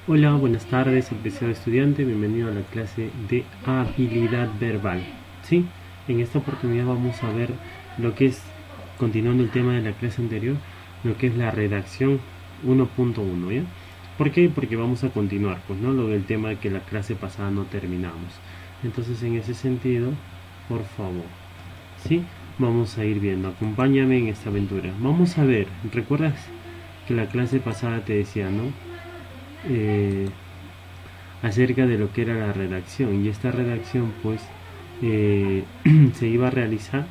Hola, buenas tardes, apreciado estudiante, bienvenido a la clase de habilidad verbal. ¿Sí? En esta oportunidad vamos a ver lo que es, continuando el tema de la clase anterior, lo que es la redacción 1.1, ¿ya? ¿Por qué? Porque vamos a continuar, pues, ¿no? Lo del tema que la clase pasada no terminamos. Entonces, en ese sentido, por favor, ¿sí? Vamos a ir viendo, acompáñame en esta aventura. Vamos a ver, ¿recuerdas que la clase pasada te decía, ¿no? Eh, Acerca de lo que era la redacción, y esta redacción pues se iba a realizar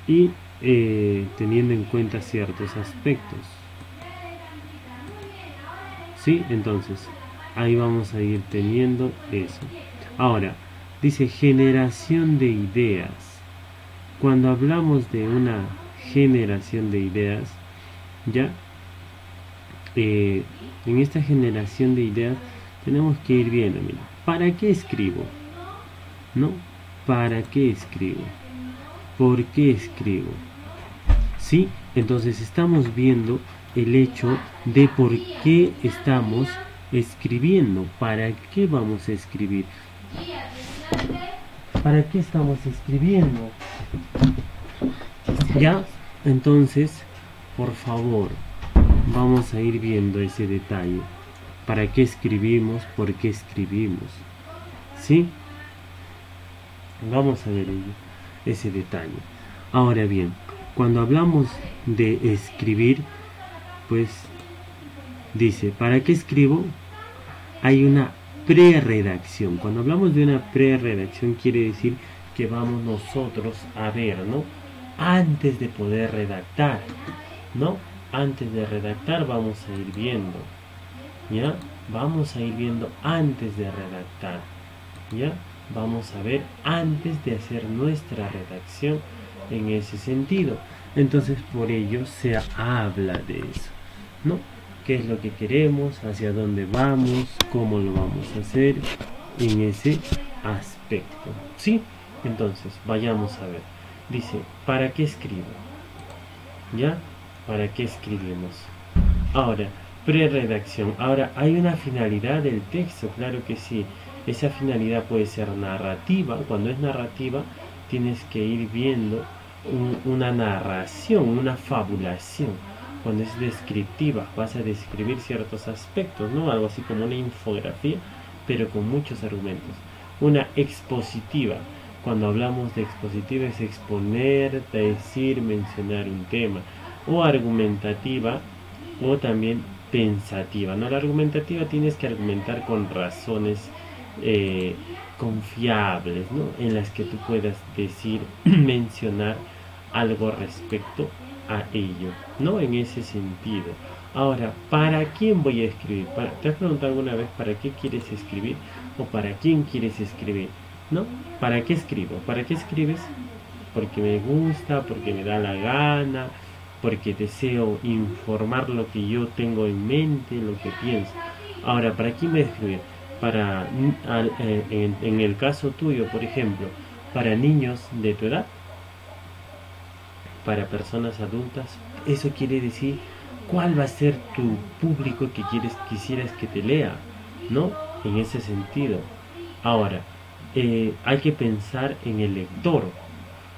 y teniendo en cuenta ciertos aspectos. Sí, entonces ahí vamos a ir teniendo eso. Ahora dice generación de ideas. Cuando hablamos de una generación de ideas, ya en esta generación de ideas tenemos que ir viendo, mira, ¿para qué escribo? ¿No? ¿Para qué escribo? ¿Por qué escribo? ¿Sí? Entonces estamos viendo el hecho de por qué estamos escribiendo. ¿Para qué vamos a escribir? ¿Para qué estamos escribiendo? ¿Ya? Entonces, por favor, vamos a ir viendo ese detalle. ¿Para qué escribimos? ¿Por qué escribimos? ¿Sí? Vamos a ver ese detalle. Ahora bien, cuando hablamos de escribir, pues dice, ¿para qué escribo? Hay una pre-redacción. Cuando hablamos de una pre-redacción quiere decir que vamos nosotros a ver, ¿no? Antes de poder redactar, ¿no? Antes de redactar vamos a ir viendo, ¿ya? Vamos a ir viendo antes de redactar, ¿ya? Vamos a ver antes de hacer nuestra redacción en ese sentido. Entonces por ello se habla de eso, ¿no? ¿Qué es lo que queremos? ¿Hacia dónde vamos? ¿Cómo lo vamos a hacer? En ese aspecto, ¿sí? Entonces vayamos a ver. Dice, ¿para qué escribo? ¿Ya? ¿Para qué escribimos? Ahora, pre-redacción. Ahora, ¿hay una finalidad del texto? Claro que sí. Esa finalidad puede ser narrativa. Cuando es narrativa, tienes que ir viendo una narración, una fabulación. Cuando es descriptiva, vas a describir ciertos aspectos, ¿no? Algo así como una infografía, pero con muchos argumentos. Una expositiva. Cuando hablamos de expositiva es exponer, decir, mencionar un tema. O argumentativa, o también pensativa, ¿no? La argumentativa tienes que argumentar con razones confiables, ¿no? En las que tú puedas decir, mencionar algo respecto a ello, ¿no? En ese sentido. Ahora, ¿para quién voy a escribir? ¿Te has preguntado alguna vez para qué quieres escribir o para quién quieres escribir? ¿No? ¿Para qué escribo? ¿Para qué escribes? Porque me gusta, porque me da la gana, porque deseo informar lo que yo tengo en mente, lo que pienso. Ahora, ¿para quién voy a escribir? Para, en el caso tuyo, por ejemplo, para niños de tu edad, para personas adultas, eso quiere decir cuál va a ser tu público que quisieras que te lea, ¿no? En ese sentido. Ahora, hay que pensar en el lector,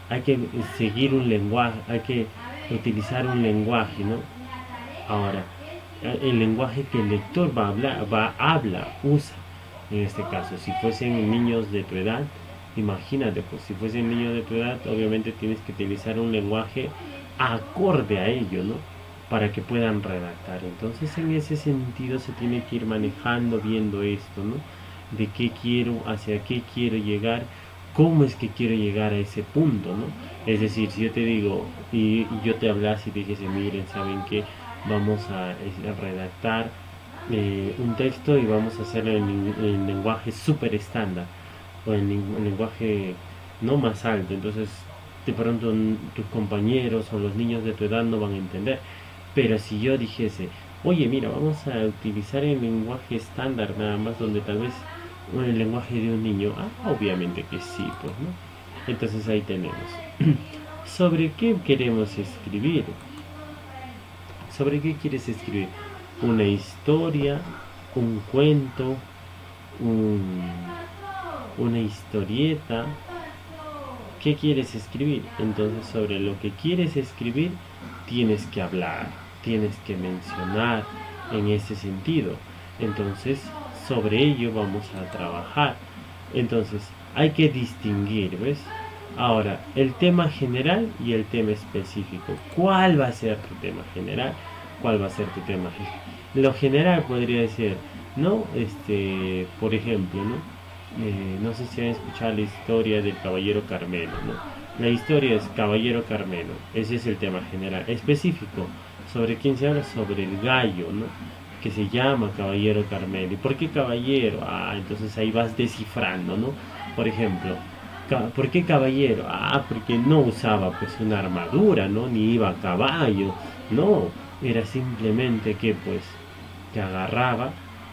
hay que seguir un lenguaje, hay que utilizar un lenguaje, ¿no? Ahora, el lenguaje que el lector va a hablar, usa, en este caso. Si fuesen niños de tu edad, imagínate, pues si fuesen niños de tu edad, obviamente tienes que utilizar un lenguaje acorde a ello, ¿no? Para que puedan redactar. Entonces, en ese sentido se tiene que ir manejando, viendo esto, ¿no? De qué quiero, hacia qué quiero llegar, cómo es que quiero llegar a ese punto, ¿no? Es decir, si yo te digo y yo te hablase y te dijese, miren, ¿saben qué? Vamos a redactar un texto y vamos a hacerlo en lenguaje súper estándar o en lenguaje no más alto. Entonces, de pronto tus compañeros o los niños de tu edad no van a entender. Pero si yo dijese, oye, mira, vamos a utilizar el lenguaje estándar nada más, donde tal vez el lenguaje de un niño, obviamente que sí, pues, ¿no? Entonces ahí tenemos. ¿Sobre qué queremos escribir? ¿Sobre qué quieres escribir? ¿Una historia? un cuento, una historieta. ¿Qué quieres escribir? Entonces sobre lo que quieres escribir tienes que hablar, tienes que mencionar en ese sentido. Entonces sobre ello vamos a trabajar. Entonces hay que distinguir, ¿ves? Ahora, el tema general y el tema específico. ¿Cuál va a ser tu tema general? ¿Cuál va a ser tu tema específico? Lo general podría ser, ¿no? Por ejemplo, ¿no? No sé si han escuchado la historia del Caballero Carmelo, ¿no? La historia es Caballero Carmelo, ese es el tema general. Específico, ¿sobre quién se habla? Sobre el gallo, ¿no? Que se llama Caballero Carmelo. ¿Y por qué caballero? Ah, entonces ahí vas descifrando, ¿no? Por ejemplo, ¿por qué caballero? Ah, porque no usaba pues una armadura, ¿no? Ni iba a caballo, no, era simplemente que pues que agarraba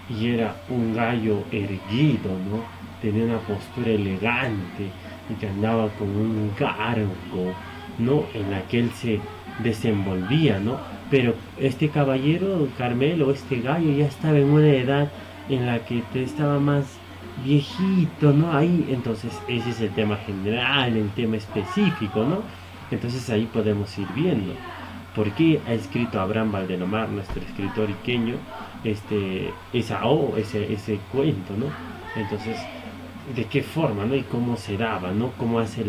y era un gallo erguido, ¿no? Tenía una postura elegante y que andaba con un cargo, ¿no? En la que él se desenvolvía, ¿no? Pero este caballero Carmelo, este gallo, ya estaba en una edad en la que estaba más viejito, ¿no? Ahí, entonces ese es el tema general, el tema específico, ¿no? Entonces ahí podemos ir viendo por qué ha escrito Abraham Valdelomar, nuestro escritor iqueño, ese cuento, ¿no? Entonces, ¿de qué forma, no? Y cómo se daba, ¿no? Cómo hace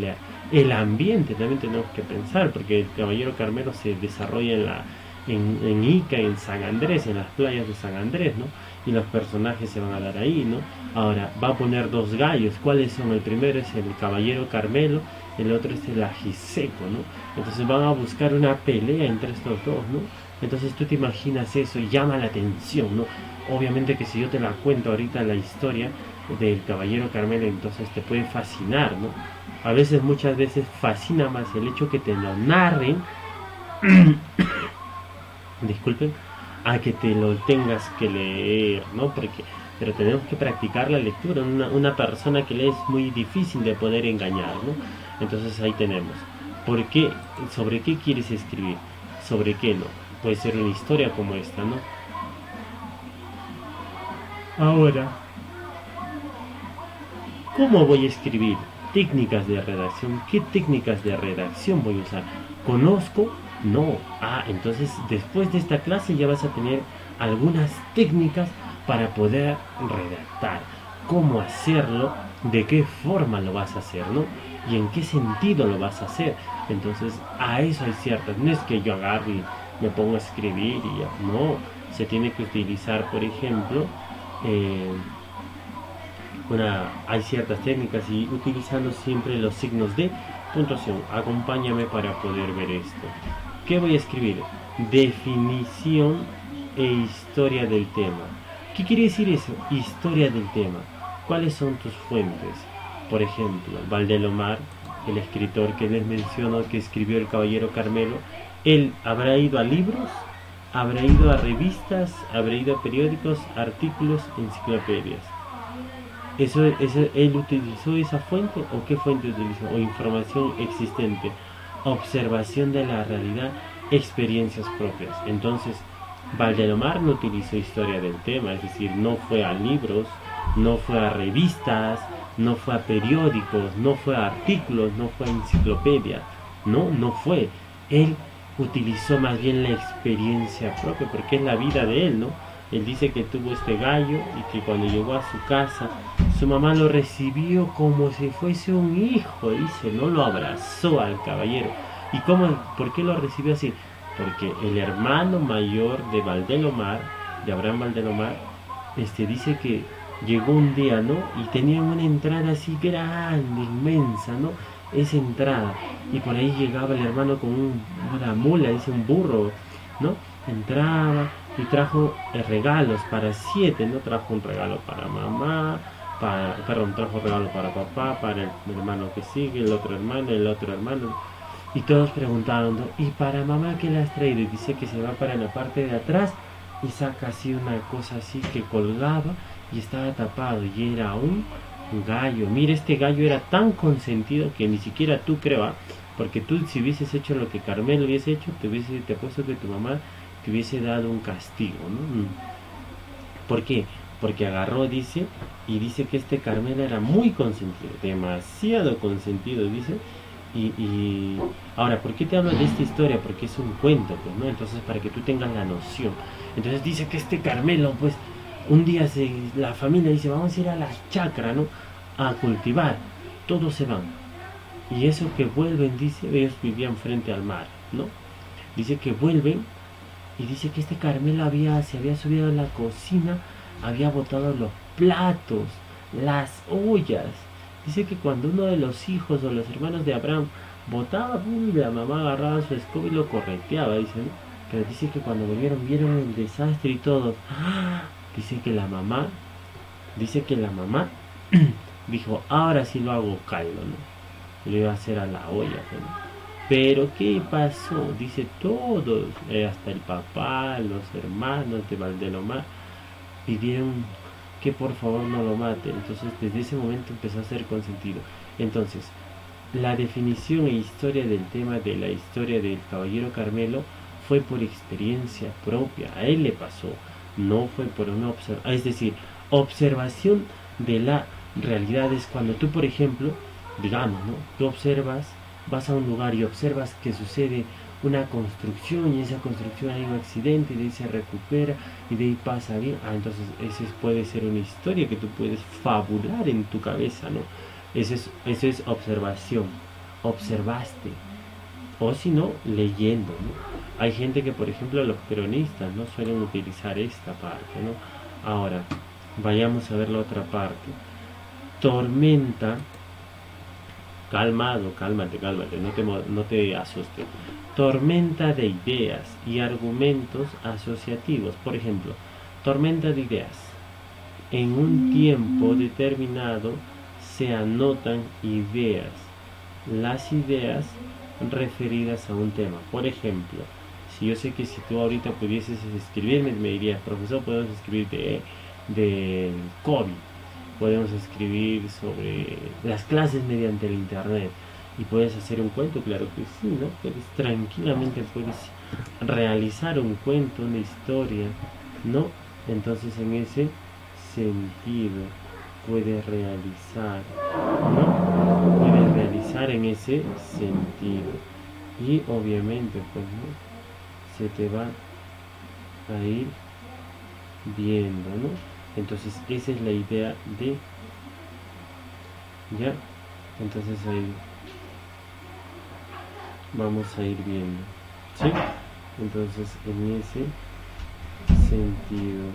el ambiente, también tenemos que pensar, porque el Caballero Carmelo se desarrolla en Ica, en San Andrés, en las playas de San Andrés, ¿no? Y los personajes se van a dar ahí, ¿no? Ahora, va a poner dos gallos. ¿Cuáles son? El primero es el Caballero Carmelo, el otro es el Ajiseco, ¿no? Entonces van a buscar una pelea entre estos dos, ¿no? Entonces tú te imaginas eso y llama la atención, ¿no? Obviamente que si yo te la cuento ahorita la historia del Caballero Carmelo, entonces te puede fascinar, ¿no? A veces, muchas veces fascina más el hecho que te lo narren, disculpen, a que te lo tengas que leer, ¿no? Pero tenemos que practicar la lectura. Una persona que lee es muy difícil de poder engañar, ¿no? Entonces ahí tenemos. ¿Por qué? ¿Sobre qué quieres escribir? ¿Sobre qué no? Puede ser una historia como esta, ¿no? Ahora, ¿cómo voy a escribir? Técnicas de redacción. ¿Qué técnicas de redacción voy a usar? ¿Conozco? No. Ah, entonces después de esta clase ya vas a tener algunas técnicas para poder redactar. ¿Cómo hacerlo? ¿De qué forma lo vas a hacer, no? ¿Y en qué sentido lo vas a hacer? Entonces, a eso hay ciertas. No es que yo agarre y me pongo a escribir y ya. No. Se tiene que utilizar, por ejemplo, hay ciertas técnicas y utilizando siempre los signos de puntuación. Acompáñame para poder ver esto. ¿Qué voy a escribir? Definición e historia del tema. ¿Qué quiere decir eso? Historia del tema. ¿Cuáles son tus fuentes? Por ejemplo, Valdelomar, el escritor que les menciono que escribió El Caballero Carmelo, él habrá ido a libros, habrá ido a revistas, habrá ido a periódicos, artículos, enciclopedias. ¿Él utilizó esa fuente o qué fuente utilizó? O información existente, observación de la realidad, experiencias propias. Entonces, Valdelomar no utilizó historia del tema, es decir, no fue a libros, no fue a revistas, no fue a periódicos, no fue a artículos, no fue a enciclopedia, no fue. Él utilizó más bien la experiencia propia, porque es la vida de él, ¿no? Él dice que tuvo este gallo y que cuando llegó a su casa, su mamá lo recibió como si fuese un hijo, dice, no lo abrazó al caballero. ¿Y por qué lo recibió así? Porque el hermano mayor de Valdelomar, de Abraham Valdelomar, dice que llegó un día, ¿no? Y tenía una entrada así grande, inmensa, ¿no? Esa entrada. Y por ahí llegaba el hermano con una mula, dice un burro, ¿no? Entraba y trajo regalos para 7, ¿no? Trajo un regalo para mamá, trajo un regalo para papá, para el hermano que sigue, el otro hermano. Y todos preguntaron, ¿no? ¿Y para mamá qué le has traído? Y dice que se va para la parte de atrás y saca así una cosa así que colgaba y estaba tapado y era un gallo. Mira, este gallo era tan consentido que ni siquiera tú creas, porque tú si hubieses hecho lo que Carmelo hubiese hecho, te apuesto que tu mamá te hubiese dado un castigo, ¿no? ¿Por qué? Porque agarró, dice, y dice que este Carmelo era muy consentido, demasiado consentido, dice. Ahora, ¿por qué te hablo de esta historia? Porque es un cuento, pues, ¿no? Entonces, para que tú tengas la noción. Entonces dice que este Carmelo, pues, un día la familia dice, vamos a ir a la chacra, ¿no? A cultivar. Todos se van. Y eso que vuelven, dice, ellos vivían frente al mar, ¿no? Dice que vuelven y dice que este Carmelo se había subido a la cocina, había botado los platos, las ollas. Dice que cuando uno de los hijos o los hermanos de Abraham botaba, la mamá agarraba su escoba y lo correteaba, dice, ¿no? Pero dice que cuando volvieron, vieron el desastre y todo. ¡Ah! Dice que la mamá dijo, ahora sí lo hago caldo, ¿no? Le iba a hacer a la olla, ¿no? Pero ¿qué pasó? Dice todos, hasta el papá, los hermanos de Valdelomar, pidieron que por favor no lo mate. Entonces desde ese momento empezó a ser consentido. Entonces, la definición e historia del tema de la historia del caballero Carmelo fue por experiencia propia. A él le pasó, no fue por una observación. Es decir, observación de la realidad es cuando tú, por ejemplo, digamos, ¿no? Tú observas, vas a un lugar y observas que sucede una construcción y esa construcción hay un accidente y de ahí se recupera y de ahí pasa bien. Entonces esa puede ser una historia que tú puedes fabular en tu cabeza, ¿no? Eso es observación, observaste. O si no, leyendo, ¿no? Hay gente que, por ejemplo, los peronistas no suelen utilizar esta parte, ¿no? Ahora, vayamos a ver la otra parte. Tormenta. Calmado, cálmate, no te asustes. Tormenta de ideas y argumentos asociativos. Por ejemplo, tormenta de ideas. En un tiempo determinado se anotan ideas. Las ideas referidas a un tema. Por ejemplo, si yo sé que si tú ahorita pudieses escribirme, me dirías, profesor, podemos escribir de COVID. Podemos escribir sobre las clases mediante el internet y puedes hacer un cuento, claro que sí, ¿no? Tranquilamente puedes realizar un cuento, una historia, ¿no? Entonces en ese sentido puedes realizar, ¿no? Puedes realizar en ese sentido y obviamente pues, ¿no? Se te va a ir viendo, ¿no? Entonces esa es la idea de ya. Entonces ahí vamos a ir viendo, ¿sí? Entonces en ese sentido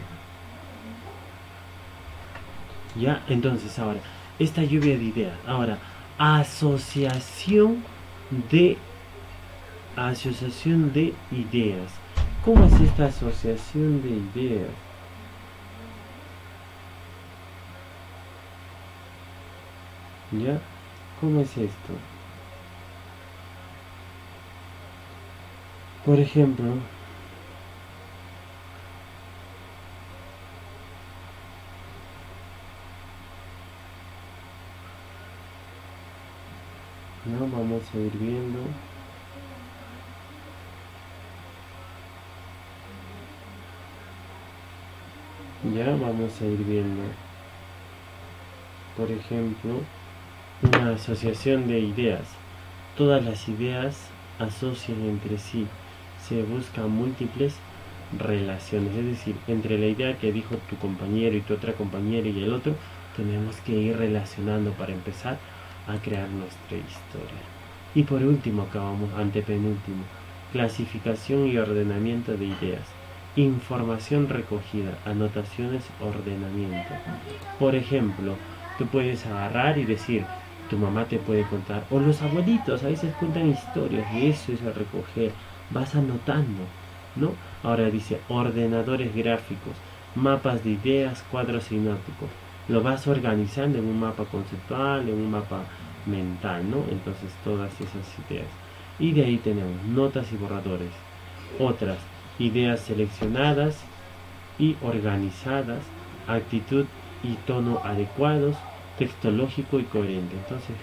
ya. Entonces ahora esta lluvia de ideas. Ahora asociación de ideas. ¿Cómo es esta asociación de ideas? ¿Ya? ¿Cómo es esto? Por ejemplo, ¿no? Vamos a ir viendo. Ya vamos a ir viendo. Por ejemplo, una asociación de ideas. Todas las ideas asocian entre sí. Se buscan múltiples relaciones. Es decir, entre la idea que dijo tu compañero y tu otra compañera y el otro, tenemos que ir relacionando para empezar a crear nuestra historia. Y por último, acabamos, antepenúltimo, clasificación y ordenamiento de ideas. Información recogida, anotaciones, ordenamiento. Por ejemplo, tú puedes agarrar y decir, tu mamá te puede contar, o los abuelitos a veces cuentan historias, y eso es a recoger, vas anotando, ¿no? Ahora dice, ordenadores gráficos, mapas de ideas, cuadros sinópticos, lo vas organizando en un mapa conceptual, en un mapa mental, ¿no? Entonces todas esas ideas. Y de ahí tenemos notas y borradores, otras, ideas seleccionadas y organizadas, actitud y tono adecuados, texto lógico y coherente. Entonces,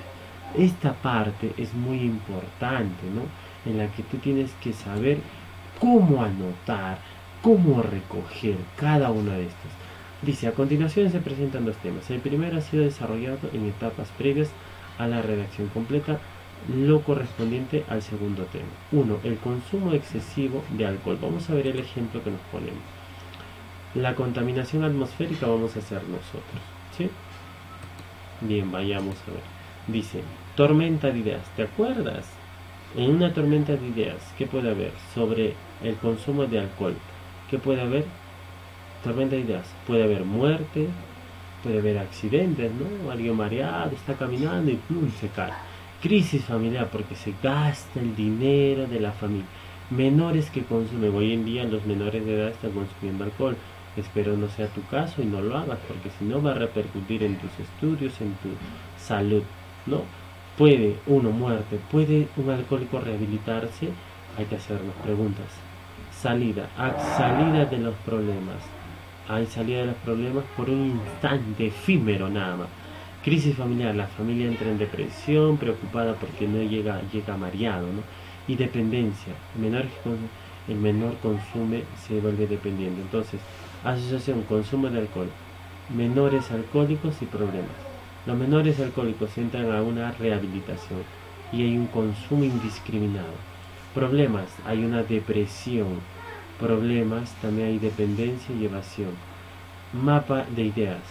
esta parte es muy importante, ¿no? En la que tú tienes que saber cómo anotar, cómo recoger cada una de estas. Dice, a continuación se presentan dos temas. El primero ha sido desarrollado en etapas previas a la redacción completa, lo correspondiente al segundo tema. 1. El consumo excesivo de alcohol. Vamos a ver el ejemplo que nos ponemos. La contaminación atmosférica vamos a hacer nosotros, ¿sí? Bien, vayamos a ver. Dice, tormenta de ideas. ¿Te acuerdas? En una tormenta de ideas, ¿qué puede haber? Sobre el consumo de alcohol. ¿Qué puede haber? Tormenta de ideas. Puede haber muerte, puede haber accidentes, ¿no? Alguien mareado está caminando y ¡plum! Se cae. Crisis familiar porque se gasta el dinero de la familia. Menores que consumen. Hoy en día los menores de edad están consumiendo alcohol. Espero no sea tu caso y no lo hagas, porque si no va a repercutir en tus estudios, en tu salud, ¿no? Puede muerte, puede un alcohólico rehabilitarse. Hay que hacernos preguntas. Salida de los problemas. Hay salida de los problemas por un instante efímero nada más. Crisis familiar, la familia entra en depresión, preocupada porque no llega mareado, ¿no? Y dependencia, el menor consume, se vuelve dependiente. Entonces, asociación, consumo de alcohol, menores alcohólicos y problemas. Los menores alcohólicos entran a una rehabilitación y hay un consumo indiscriminado. Problemas, hay una depresión. Problemas, también hay dependencia y evasión. Mapa de ideas.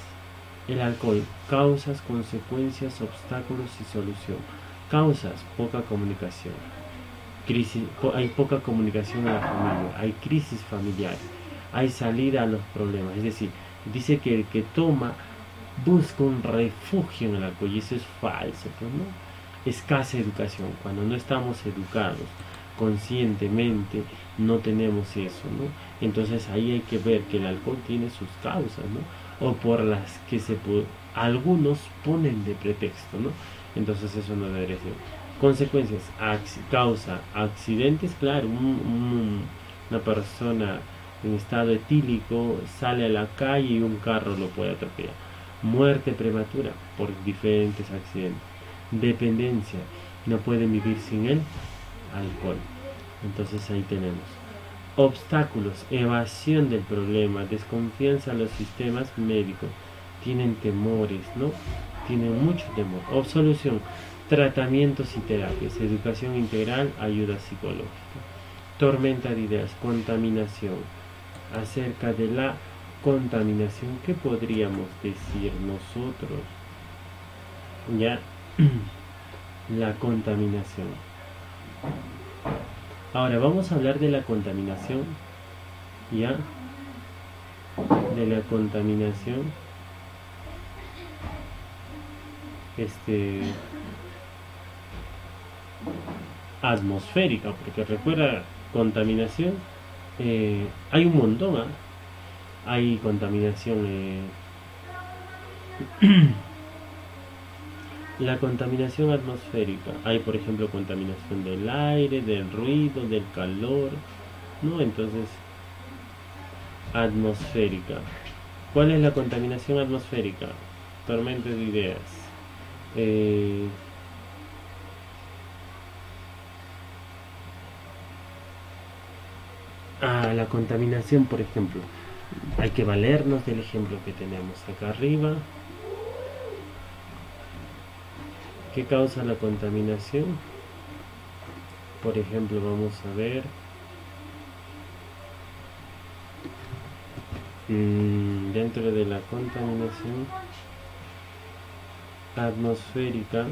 El alcohol, causas, consecuencias, obstáculos y solución. Causas, poca comunicación. Crisis, hay poca comunicación en la familia, hay crisis familiar, hay salida a los problemas. Es decir, dice que el que toma busca un refugio en el alcohol y eso es falso, pues, ¿no? Escasa educación, cuando no estamos educados conscientemente no tenemos eso, ¿no? Entonces ahí hay que ver que el alcohol tiene sus causas, ¿no? O por las que algunos ponen de pretexto, ¿no? Entonces eso no debería ser. Consecuencias, causa, accidentes, claro, una persona en estado etílico sale a la calle y un carro lo puede atropellar. Muerte prematura por diferentes accidentes. Dependencia, no pueden vivir sin el alcohol. Entonces ahí tenemos. Obstáculos, evasión del problema, desconfianza en los sistemas médicos. Tienen temores, ¿no? Tienen mucho temor. Solución, tratamientos y terapias, educación integral, ayuda psicológica. Tormenta de ideas, contaminación. Acerca de la contaminación, ¿qué podríamos decir nosotros? Ya, la contaminación. Ahora vamos a hablar de la contaminación, ya, de la contaminación, atmosférica, porque recuerda, contaminación, hay un montón, ¿eh? Hay contaminación, la contaminación atmosférica, hay por ejemplo contaminación del aire, del ruido, del calor, ¿no? Entonces, atmosférica. ¿Cuál es la contaminación atmosférica? Tormenta de ideas. La contaminación, por ejemplo, hay que valernos del ejemplo que tenemos acá arriba. ¿Qué causa la contaminación? Por ejemplo, vamos a ver. Dentro de la contaminación atmosférica,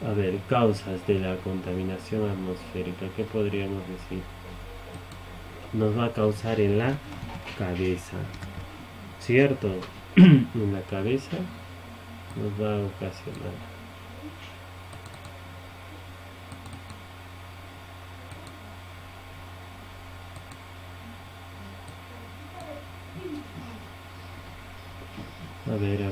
a ver, causas de la contaminación atmosférica, ¿qué podríamos decir? Nos va a causar en la cabeza, ¿cierto? En la cabeza nos va a ocasionar. A ver.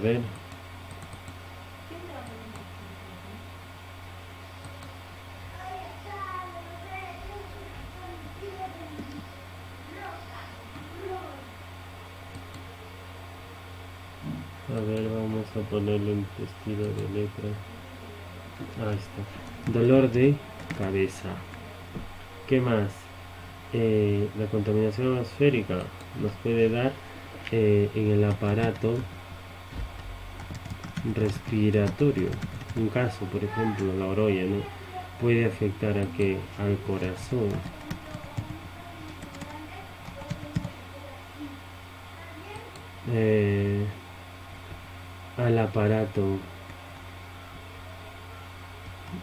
A ver, vamos a ponerle un estilo de letra. Ahí está. dolor de cabeza. ¿Qué más? La contaminación atmosférica nos puede dar en el aparato respiratorio. Un caso, por ejemplo, la orolla, ¿no? Puede afectar a que al corazón, al aparato,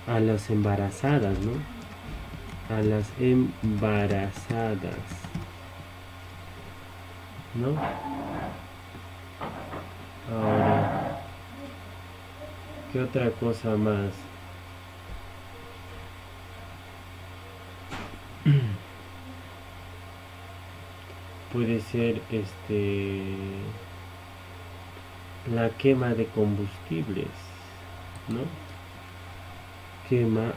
a las embarazadas, ¿no? A las embarazadas, ¿no? Ahora, ¿qué otra cosa más? Puede ser la quema de combustibles, ¿no? Quema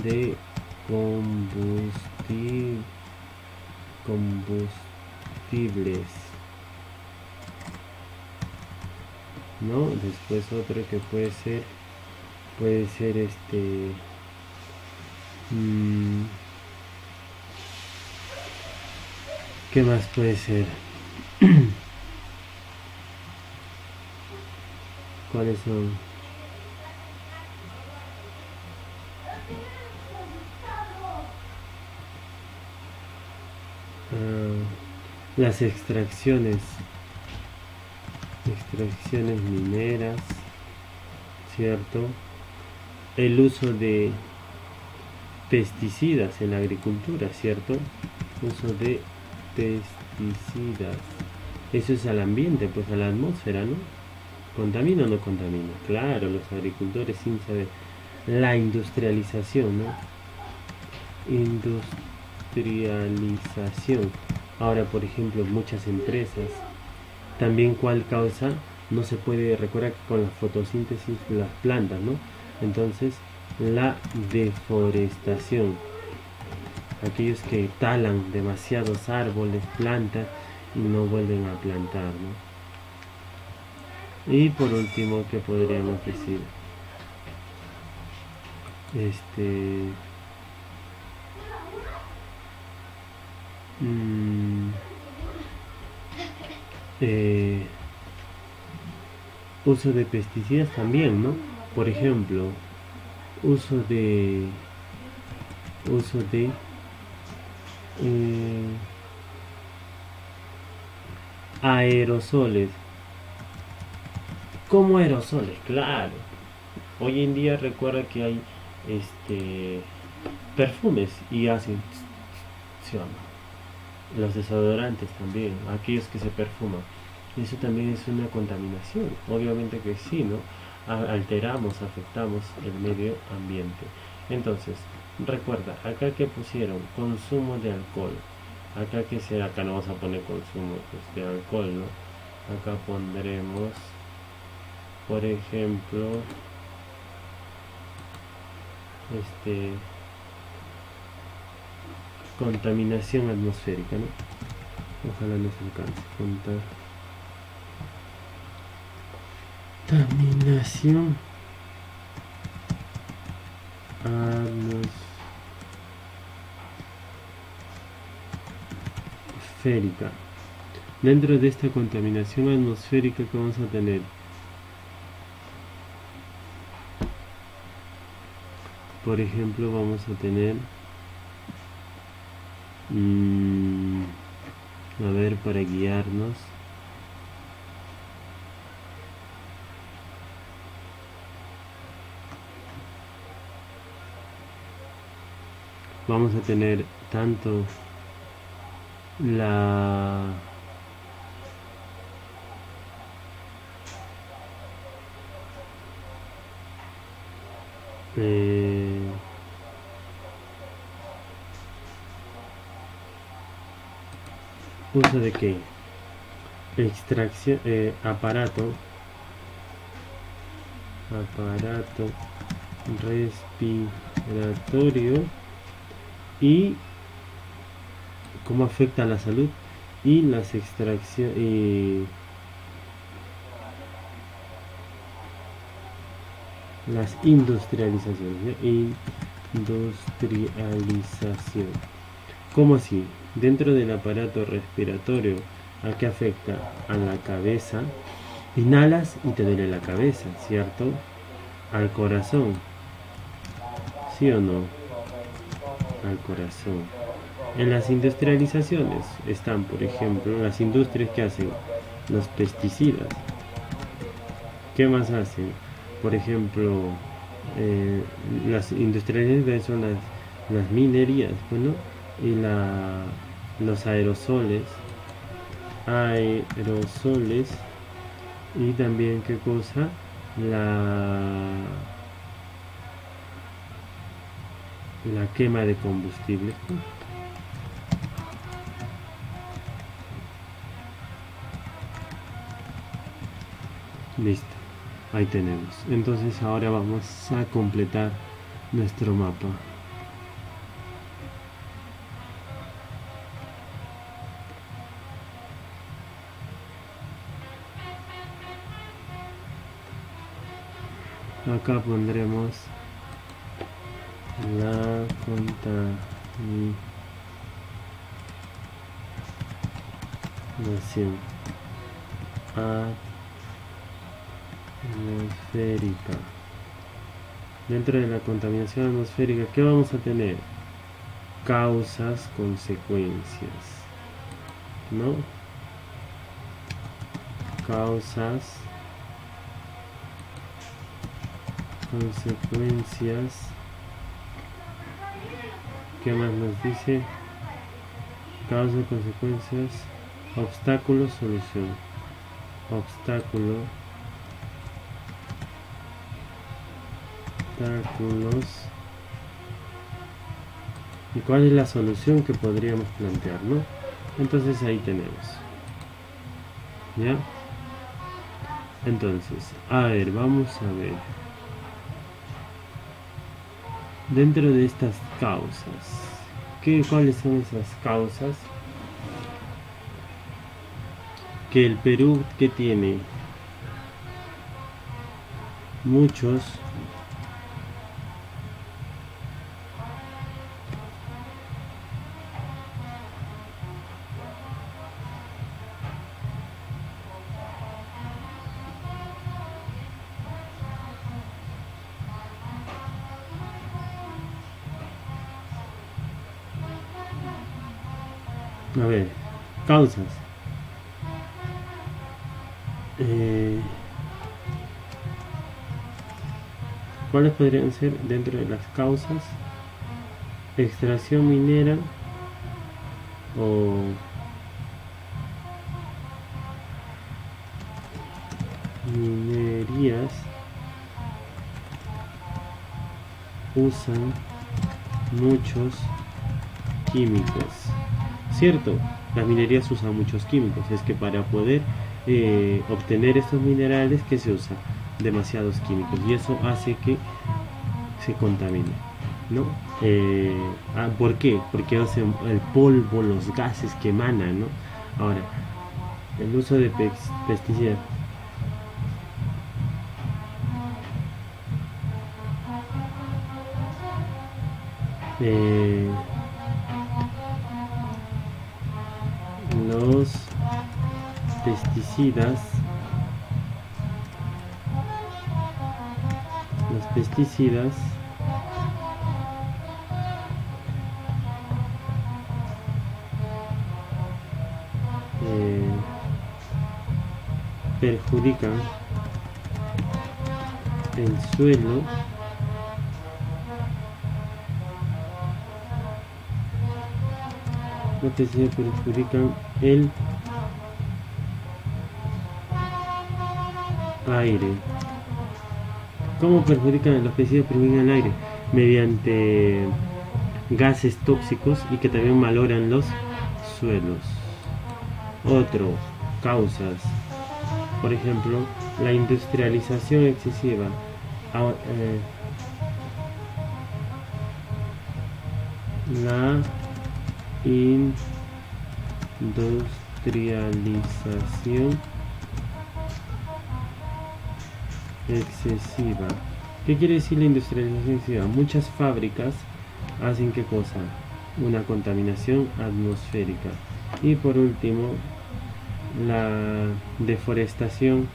de combustibles, ¿no? Después otro que puede ser ¿qué más puede ser? ¿Cuáles son? Las extracciones mineras, ¿cierto? El uso de pesticidas en la agricultura, ¿cierto? Uso de pesticidas. Eso es al ambiente, pues a la atmósfera, ¿no? ¿Contamina o no contamina? Claro, los agricultores sin saber. La industrialización, ¿no? Industrialización. Ahora, por ejemplo, muchas empresas. También cuál causa, no se puede recordar que con la fotosíntesis las plantas, ¿no? Entonces, la deforestación. Aquellos que talan demasiados árboles, plantas y no vuelven a plantar, ¿no? Y por último, ¿qué podríamos decir? Uso de pesticidas también, ¿no? Por ejemplo, uso de aerosoles. ¿Cómo aerosoles? Claro. Hoy en día recuerda que hay perfumes y hacen los desodorantes también, aquellos que se perfuman. Eso también es una contaminación. Obviamente que sí, ¿no? Alteramos, afectamos el medio ambiente. Entonces, recuerda, acá que pusieron consumo de alcohol. Acá no vamos a poner consumo de alcohol, ¿no? Acá pondremos, por ejemplo, contaminación atmosférica, ¿no? Ojalá nos alcance. Contaminación atmosférica. Dentro de esta contaminación atmosférica que vamos a tener, por ejemplo, vamos a tener a ver, para guiarnos, vamos a tener tanto la uso de qué, extracción, aparato respiratorio y cómo afecta a la salud y las extracciones las industrializaciones, ¿ya? Industrialización. ¿Cómo así? Dentro del aparato respiratorio, ¿a qué afecta? A la cabeza. Inhalas y te duele la cabeza, ¿cierto? Al corazón, ¿sí o no? Al corazón. En las industrializaciones están, por ejemplo, las industrias que hacen los pesticidas. ¿Qué más hacen? Por ejemplo, las industrializaciones son las minerías, bueno, y los aerosoles, y también, ¿qué cosa? La quema de combustible. Listo, ahí tenemos. Entonces ahora vamos a completar nuestro mapa. Acá pondremos la contaminación atmosférica. Dentro de la contaminación atmosférica, ¿qué vamos a tener? Causas, consecuencias, ¿no? Causas, consecuencias. ¿Qué más nos dice? Causas, consecuencias, obstáculos, solución. Obstáculo, obstáculos. ¿Y cuál es la solución que podríamos plantear, no? Entonces ahí tenemos. ¿Ya? Entonces, a ver, vamos a ver. Dentro de estas causas, ¿cuáles son esas causas? Que el Perú, que tiene muchos a ver, causas. ¿Cuáles podrían ser dentro de las causas? Extracción minera o minerías usan muchos químicos, ¿cierto? Las minerías usan muchos químicos. Es que para poder obtener estos minerales, que se usa demasiados químicos, y eso hace que se contamine, ¿no? ¿Por qué? Porque hacen el polvo, los gases que emanan, ¿no? Ahora, el uso de pesticidas. Los pesticidas perjudican el suelo los pesticidas perjudican el aire. ¿Cómo perjudican los pesticidas? Perjudican el aire mediante gases tóxicos y que también malogran los suelos. Otro, causas, por ejemplo, la industrialización excesiva, la industrialización excesiva. ¿Qué quiere decir la industrialización excesiva? Muchas fábricas hacen ¿qué cosa? Una contaminación atmosférica. Y por último, la deforestación.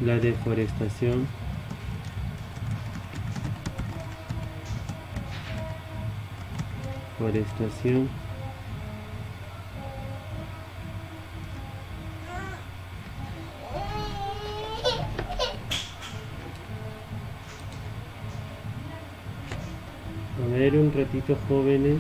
La deforestación a ver un ratito, jóvenes.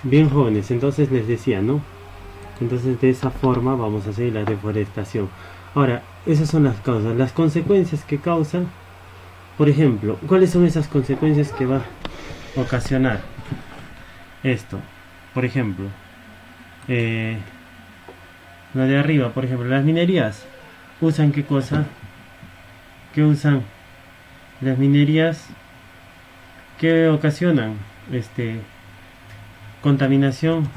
Bien, jóvenes, entonces les decía, ¿no? Entonces de esa forma vamos a hacer la deforestación. Ahora, esas son las causas, las consecuencias que causan. Por ejemplo, ¿cuáles son esas consecuencias que va a ocasionar esto? Por ejemplo, lo de arriba, por ejemplo, las minerías usan ¿qué cosa? ¿Qué usan? Las minerías que ocasionan contaminación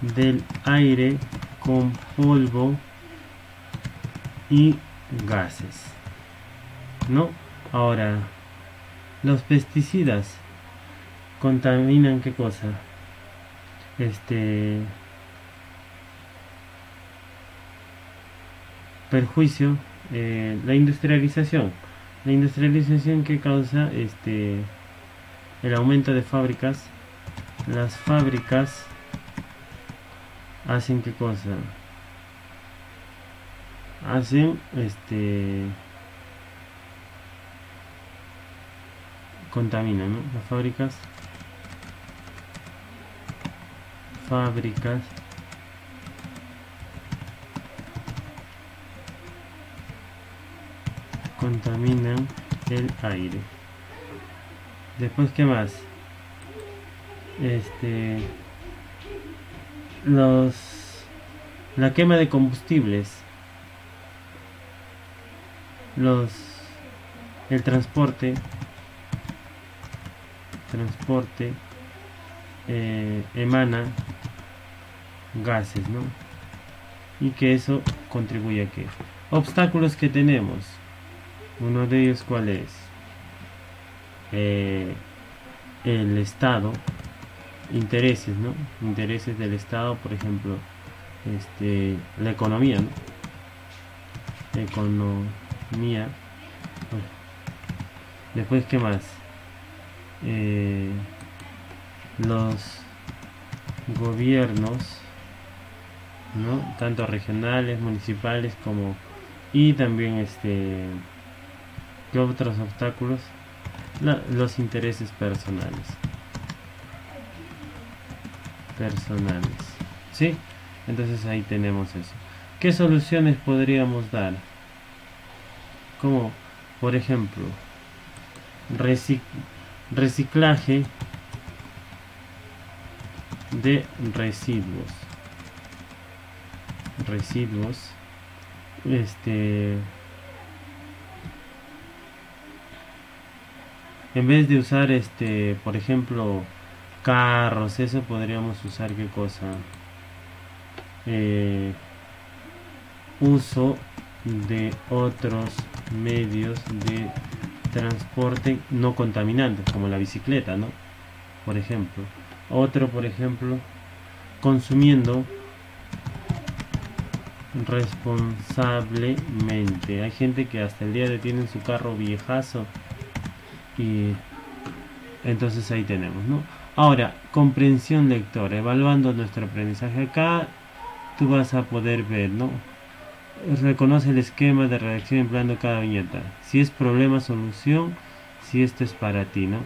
del aire con polvo y gases, ¿no? Ahora, los pesticidas contaminan ¿qué cosa? Perjuicio, la industrialización que causa el aumento de fábricas. Las fábricas hacen ¿qué cosa? Hacen contaminan, ¿no? Las fábricas contaminan el aire. Después, ¿qué más? La quema de combustibles, el transporte emana gases, ¿no? Y que eso contribuye a que obstáculos que tenemos. Uno de ellos, ¿cuál es? El Estado, intereses, ¿no? Intereses del Estado, por ejemplo, la economía, ¿no? Economía. Bueno. Después, ¿qué más? Los gobiernos, ¿no? Tanto regionales, municipales como, y también ¿qué otros obstáculos? Los intereses personales, ¿sí? Entonces ahí tenemos eso. ¿Qué soluciones podríamos dar? Como, por ejemplo, reciclaje de residuos, en vez de usar por ejemplo, carros, eso podríamos usar ¿qué cosa? Uso de otros medios de transporte no contaminantes, como la bicicleta, ¿no? Por ejemplo. Otro, por ejemplo, consumiendo responsablemente. Hay gente que hasta el día de hoy tiene su carro viejazo, y entonces ahí tenemos, ¿no? Ahora, comprensión lectora, evaluando nuestro aprendizaje. Acá tú vas a poder ver, ¿no? Reconoce el esquema de redacción empleando cada viñeta. Si es problema, solución, si esto es para ti, ¿no?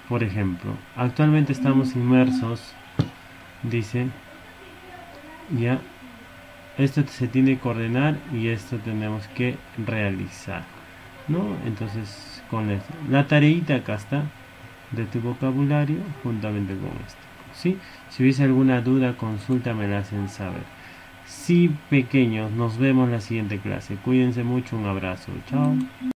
Por ejemplo, actualmente estamos inmersos, dice, ya, esto se tiene que ordenar y esto tenemos que realizar, ¿no? Entonces, con esto, la tareita acá está, de tu vocabulario, juntamente con esto, ¿sí? Si hubiese alguna duda, consulta, me la hacen saber. Sí, pequeños, nos vemos en la siguiente clase. Cuídense mucho, un abrazo, chao.